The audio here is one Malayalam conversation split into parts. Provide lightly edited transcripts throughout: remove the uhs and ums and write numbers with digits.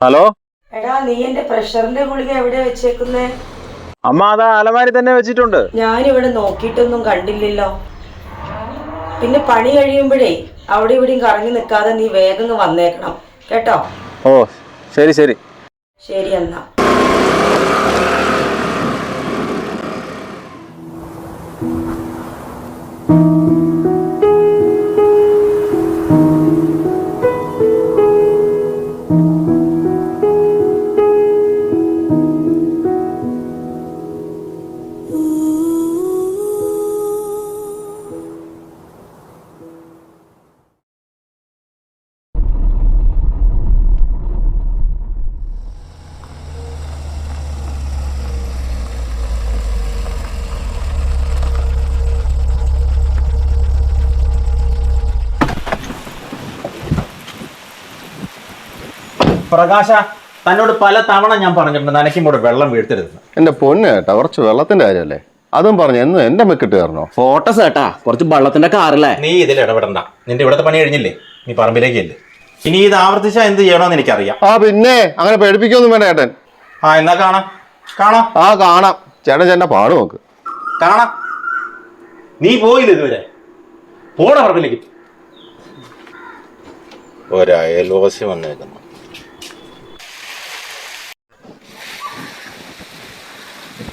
ഹലോ. എടാ, നീ എന്റെ പ്രഷറിന്റെ ഗുളിക എവിടെ വെച്ചേക്കുന്നേ? അമ്മ അതാ അലമാരി തന്നെ വെച്ചിട്ടുണ്ട്. ഞാനിവിടെ നോക്കിയിട്ടൊന്നും കണ്ടില്ലല്ലോ. പിന്നെ പണി കഴിയുമ്പോഴേ അവിടെ ഇവിടെയും കറങ്ങി നിൽക്കാതെ നീ വേഗം വന്നേക്കണം കേട്ടോ. ഓ ശരി ശരി. ശരി എന്നാ. പ്രകാശ, തന്നോട് പല തവണ ഞാൻ പറഞ്ഞിട്ടുണ്ട് നനയ്ക്കുമ്പോൾ വെള്ളം വീഴ്ത്തരുത്. എന്റെ പൊന്ന് കേട്ടാ, കുറച്ച് വെള്ളത്തിന്റെ കാര്യമല്ലേ, അതും പറഞ്ഞു എന്ന് എന്റെ മെക്കിട്ട് കയറണോ? ഫോട്ടോസ് കേട്ടാ, കുറച്ച് വെള്ളത്തിന്റെ കാറല്ലേ. നീ ഇതിൽ ഇടപെടണ്ട. നിന്റെ ഇവിടുത്തെ പണി കഴിഞ്ഞില്ലേ, നീ പറമ്പിലേക്ക് ഇല്ലേ. ഇനി ഇത് ആവർത്തിച്ചാ എന്ത് ചെയ്യണമെന്ന് എനിക്കറിയാം. ആ പിന്നെ അങ്ങനെ പേടിപ്പിക്കൊന്നും വേണ്ട ചേട്ടൻ. എന്നാ കാണാം. കാണാം. ചേട്ടൻ പാട് നോക്ക്. കാണാം. നീ പോയില്ല ഇതുവരെ. പോണ പറമ്പിലേക്ക്. ഒരയൽവാസി വന്നേക്കുന്നു.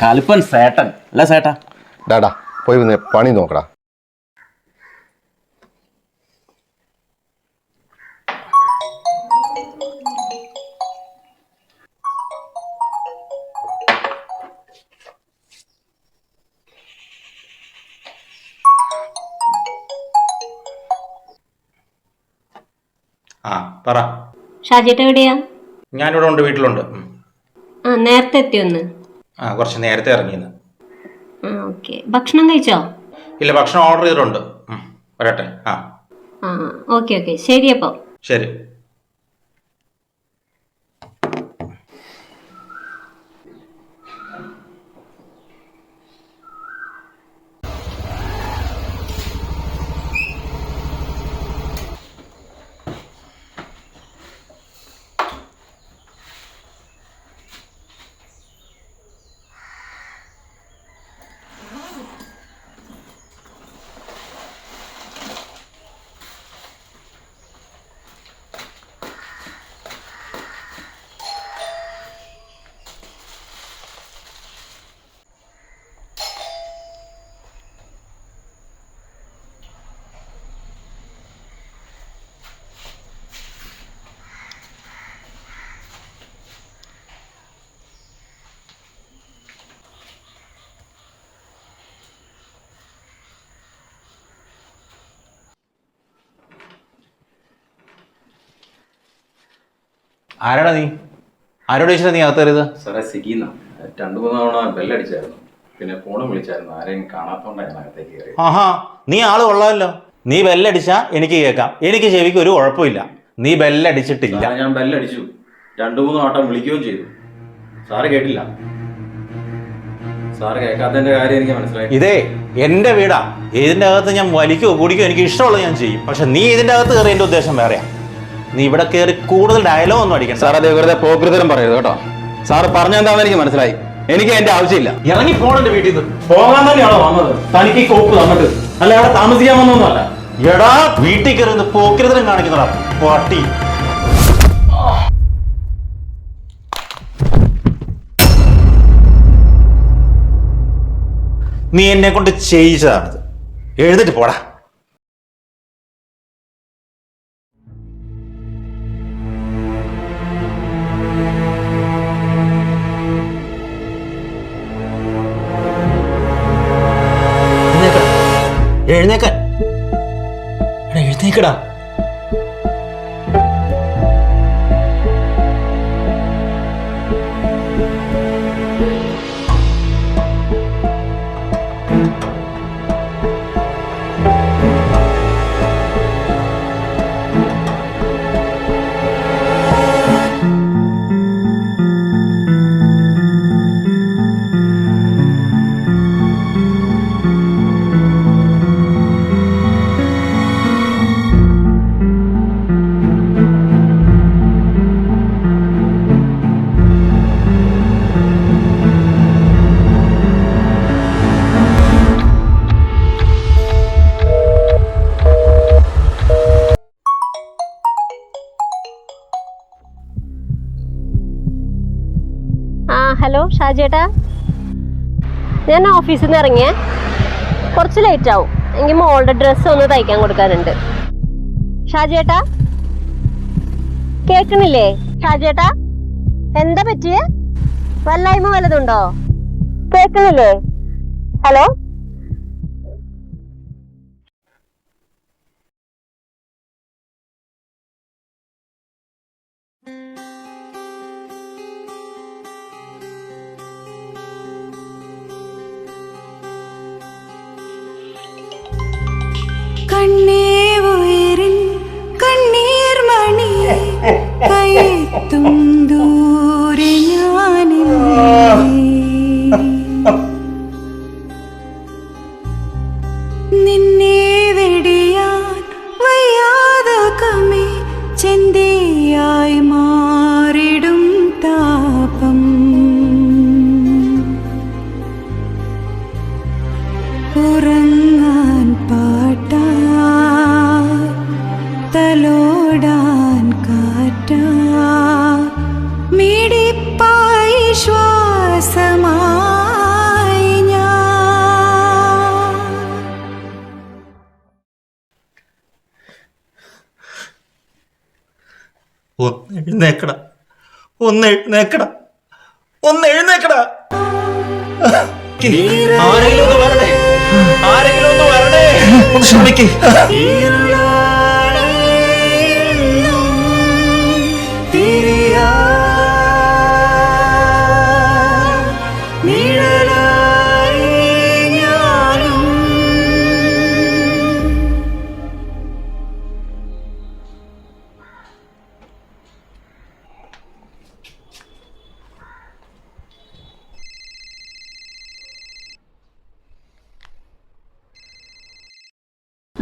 കലിപ്പൻ സേട്ടൻ അല്ല സേട്ടാ. ഡാടാ പോയി വന്ന് പണി നോക്കടാ. പറ. ഷാജിട്ട് എവിടെയാ? ഞാനിവിടെ ഉണ്ട്, വീട്ടിലുണ്ട്. നേരത്തെ എത്തിയൊന്ന്? കുറച്ച് നേരത്തെ ഇറങ്ങിയെന്ന്. ഓക്കെ. ഭക്ഷണം കഴിച്ചോ? ഇല്ല, ഭക്ഷണം ഓർഡർ ചെയ്തിട്ടുണ്ട്. വരട്ടെ. ഓക്കെ ഓക്കെ, ശരി. അപ്പോ ശരി. ആരാടാ നീ? ആരോട് ചോദിച്ചാ നീ അകത്തേറിയത്? സാറേ, സിഗിന്ന 2-3 തവണ ബെല്ലടിച്ചായിരുന്നു. പിന്നെ ഫോണും വിളിച്ചായിരുന്നു. ആരെയും കാണാത്തോണ്ടാണ് ഞാൻ അകത്തേക്ക് കയറി. നീ ആള് കൊള്ളാമല്ലോ. നീ ബെല്ലടിച്ചാ എനിക്ക് കേൾക്കാം. എനിക്ക് ചെവിക്ക് ഒരു കുഴപ്പമില്ല. നീ ബെല്ലടിച്ചിട്ടില്ല. ഞാൻ ബെല്ലടിച്ചു, 2-3 വട്ടം വിളിക്കുകയും ചെയ്തു. സാറ് കേട്ടില്ല. സാറ് കേൾക്കാത്തതിന്റെ കാര്യം എനിക്ക് മനസ്സിലായി. ഇതേ എന്റെ വീടാ. ഇതിന്റെ അകത്ത് ഞാൻ വലിക്കോ കുടിക്കോ എനിക്ക് ഇഷ്ടമുള്ളത് ഞാൻ ചെയ്യും. പക്ഷെ നീ ഇതിന്റെ അകത്ത് കയറി എന്റെ ഉദ്ദേശം വേറെയാ. നീ ഇവിടെ കയറി കൂടുതൽ ഡയലോഗ് ഒന്നും അടിക്കണം. സാർ അതേ വെറുതെ പോകൃതരം പറയരുത് കേട്ടോ. സാറ് പറഞ്ഞെന്താണെന്ന് എനിക്ക് മനസ്സിലായി. എനിക്ക് എന്റെ ആവശ്യമില്ല. ഇറങ്ങി പോണെന്റെ വീട്ടിൽ നിന്ന്. പോകാൻ തന്നെയാണോ വന്നത്? തനിക്ക് കോപ്പ് തന്നിട്ട് അല്ല, അവിടെ താമസിക്കാൻ വന്നൊന്നുമല്ല. എടാ, വീട്ടിൽ കയറി പോക്കരുതരം കാണിക്കുന്നടാ പട്ടി. നീ എന്നെ കൊണ്ട് ചെയ്യിച്ചതാണത്. എഴുന്നേറ്റ് പോടാ. എഴുന്നേക്കാൻ. എഴുന്നേക്കടാ. ഹലോ ഷാജേട്ടാ, ഞാൻ ഓഫീസിൽ നിന്ന് ഇറങ്ങിയേ, കുറച്ച് ലേറ്റ് ആവും. എങ്കിൽ മോളുടെ ഡ്രസ്സ് ഒന്ന് തയ്ക്കാൻ കൊടുക്കാനുണ്ട്. ഷാജേട്ടാ കേൾക്കണില്ലേ? ഷാജേട്ടാ എന്താ പറ്റിയേ? വല്ലായ്മ വല്ലതുണ്ടോ? കേൾക്കണില്ലേ? ഹലോ കണ്ണേ ഉയരിൻ കണ്ണീർ മണി കയ്യെത്തും ദൂരെ നിന്നെ വെടിയാൻ വയ്യാതകമേ ചെന്തിയായി മാറിടും താപം ഉറങ്ങാൻ പാട്ടാ തലോടാൻ കാറ്റാ മിടിപ്പായി ശ്വാസമായി ഞാൻ. ഒന്ന് എഴുന്നേക്കടാ, ഒന്ന് എഴുന്നേക്കടാ, ഒന്ന് എഴുന്നേക്കടാ. ആരെങ്കിലും ഒന്ന് വരണേ, ആരെങ്കിലും ഒന്ന് വരണേ. ഒന്ന് ശ്രമിക്ക്.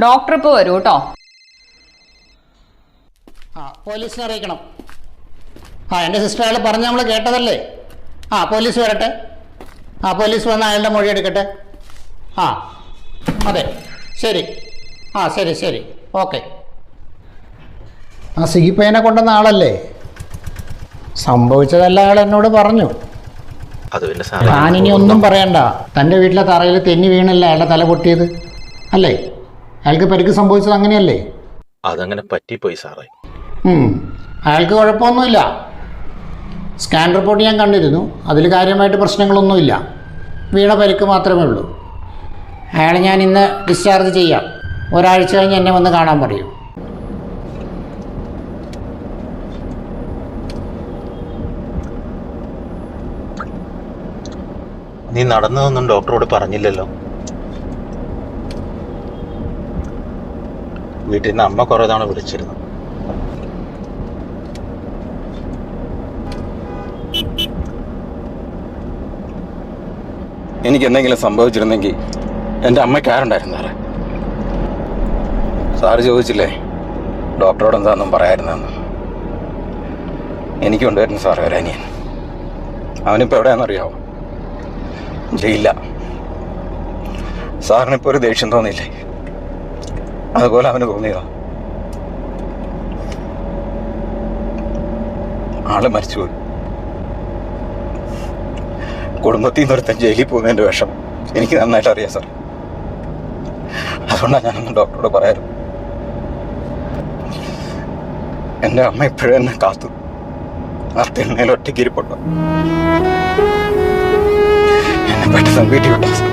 ഡോക്ടർ ഇപ്പോൾ വരൂ കേട്ടോ. പോലീസിനെ അറിയിക്കണം. എൻ്റെ സിസ്റ്റർ അയാൾ പറഞ്ഞ് നമ്മൾ കേട്ടതല്ലേ. പോലീസ് വരട്ടെ. പോലീസ് വന്ന് അയാളുടെ മൊഴി എടുക്കട്ടെ. അതെ ശരി. ശരി ശരി ഓക്കെ. സിഗിപ്പയ്യനെ കൊണ്ടുവന്ന ആളല്ലേ? സംഭവിച്ചതെല്ലാം അയാൾ എന്നോട് പറഞ്ഞു. ഞാനിനി ഒന്നും പറയണ്ട. തൻ്റെ വീട്ടിലെ തറയിൽ തെന്നി വീണല്ലേ അയാളുടെ തല പൊട്ടിയത് അല്ലേ? അയാൾക്ക് പരിക്ക് സംഭവിച്ചത് അങ്ങനെയല്ലേ? അതങ്ങനെ പറ്റിപ്പോയി സാറേ. അയാൾക്ക് കുഴപ്പമൊന്നുമില്ല. സ്കാൻ റിപ്പോർട്ട് ഞാൻ കണ്ടിരുന്നു. അതിൽ കാര്യമായിട്ട് പ്രശ്നങ്ങളൊന്നുമില്ല. വീണ പരിക്ക് മാത്രമേ ഉള്ളൂ. അയാളെ ഞാൻ ഇന്ന് ഡിസ്ചാർജ് ചെയ്യാം. ഒരാഴ്ച കഴിഞ്ഞ് എന്നെ വന്ന് കാണാൻ പറയൂ. നീ നടന്നതൊന്നും ഡോക്ടറോട് പറഞ്ഞില്ലല്ലോ. വീട്ടിൽ നിന്ന് അമ്മ കുറേ തവണ വിളിച്ചിരുന്നു. എനിക്ക് എന്തെങ്കിലും സംഭവിച്ചിരുന്നെങ്കിൽ എൻ്റെ അമ്മയ്ക്ക് ആരുണ്ടായിരുന്നു സാറേ? സാറ് ചോദിച്ചില്ലേ ഡോക്ടറോട് എന്താണെന്നും പറയായിരുന്നെന്ന്. എനിക്കുണ്ടായിരുന്നു സാറേ ഒരു അനിയൻ. അവനിപ്പോൾ എവിടെയാണെന്നറിയാമോ? ജയിലില്ല. സാറിനിപ്പോൾ ഒരു ദേഷ്യം തോന്നിയില്ലേ? അതുപോലെ അവന് തോന്നിയതാ. ആള് മരിച്ചുപോയി. കുടുംബത്തിൽ നിന്ന് ഒരുത്തൻ ജയിലിൽ പോകുന്നതിൻ്റെ വിഷം എനിക്ക് നന്നായിട്ട് അറിയാം സാർ. അതുകൊണ്ടാണ് ഞാനൊന്നും ഡോക്ടറോട് പറയാറ്. എൻ്റെ അമ്മ ഇപ്പോഴും എന്നെ കാത്തു. ആ തെണ്ണയിൽ ഒറ്റയ്ക്ക് ഇരിപ്പുണ്ടോ? എന്നെ പെട്ടെന്ന് വീട്ടിൽ വിട്ടാ സാർ.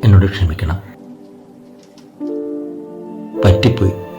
എന്നോട് ക്ഷമിക്കണം. പറ്റിപ്പോയി.